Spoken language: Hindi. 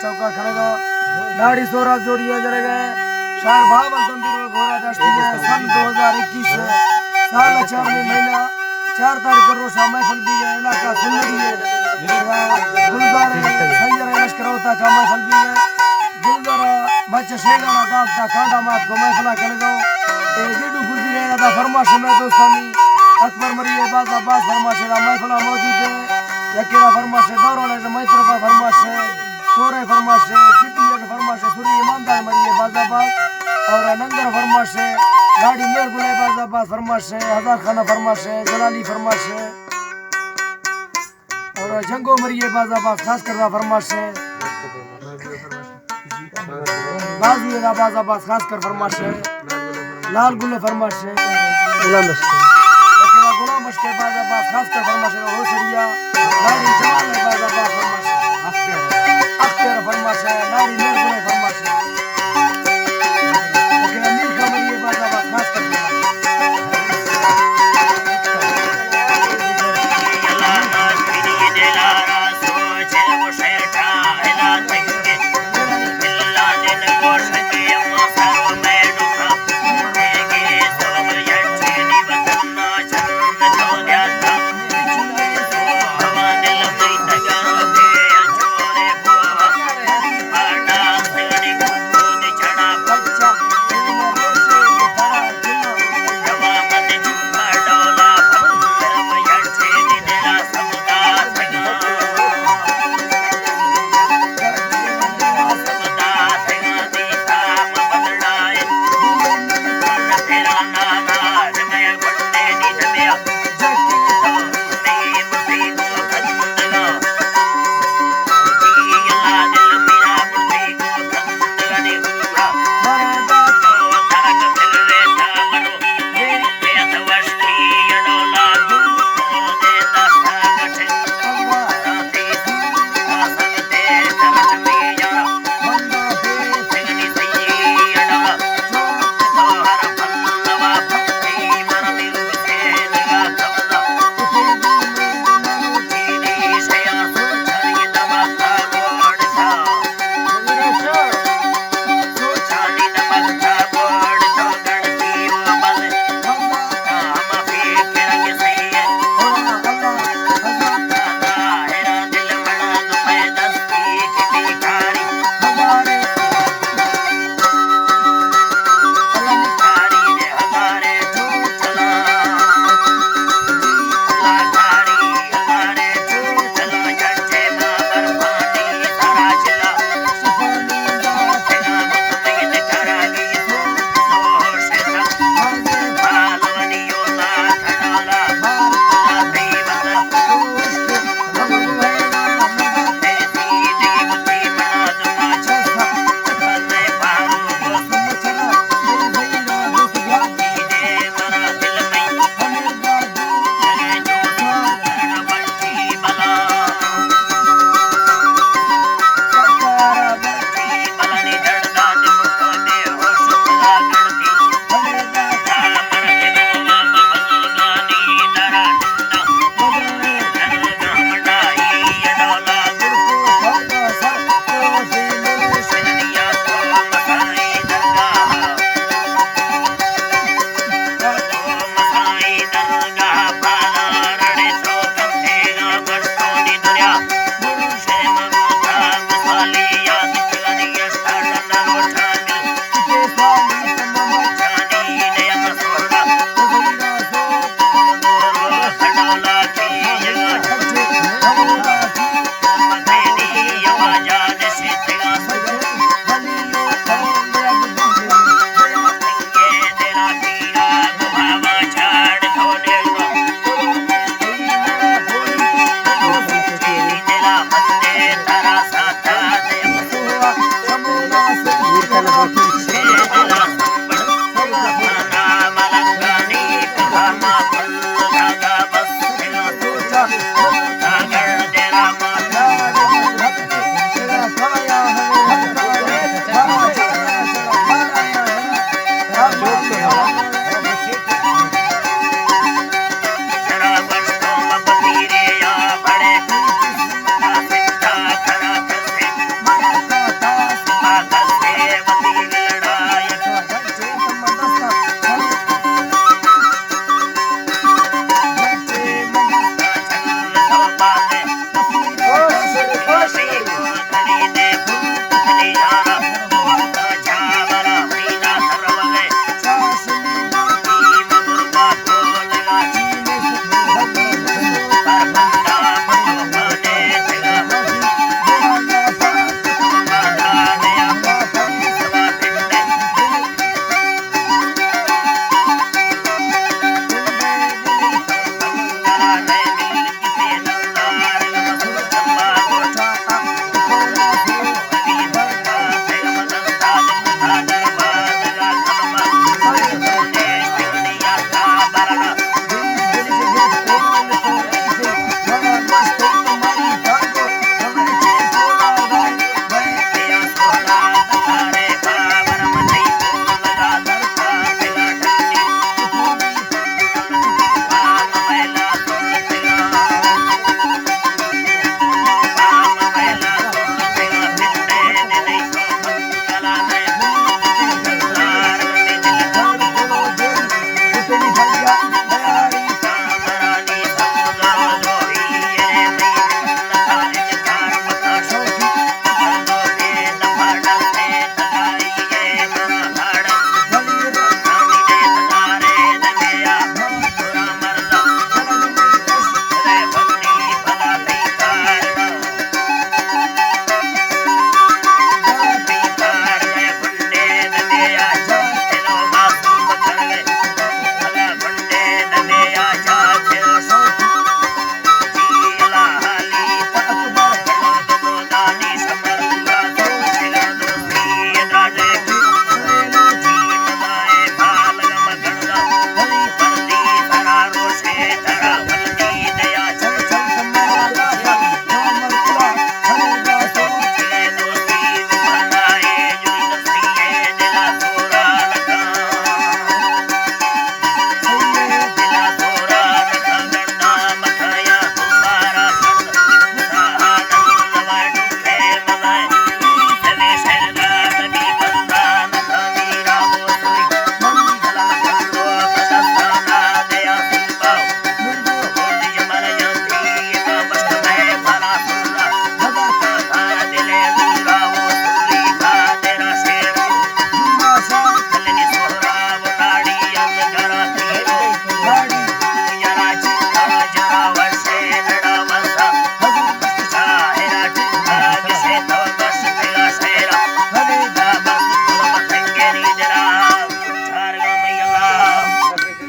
चौका खड़ेगा लाड़ी सोरा जोड़िया जड़ेगा शार भावल तंदूर घोड़ा दस्ती है सन 2021 साल 4 महीना 4 तारीख को रोज महफिल भी है इलाका सुंदरी है गुलजार संजय लश्कर होता का महफिल भी है गुलजार बच्चे शेगाना दाता कांडा मात को महफिल करेगा गिडू गुलजी गया था फरमाश में दोस्तानी अकबर मरिए बाजा बाज फरमाश का महफिल मौजूद है यकीरा फरमाश दौरों ने मैत्र का फरमाश सोरे फरमाश सिटी के फरमाश सूरी ईमानदार मरिए बाजा बाज और नंगर फरमाश गाड़ी मेर गुले बाजा बाज फरमाश हजार खाना फरमाश जलाली फरमाश और जंगो मरिए बाजा बाज खास कर फरमाश बाजू का बाजा बाज खास कर फरमाश लाल गुल्ले फरमाश गुलाम बस के बाजा बाज खास कर फरमाश हो सरिया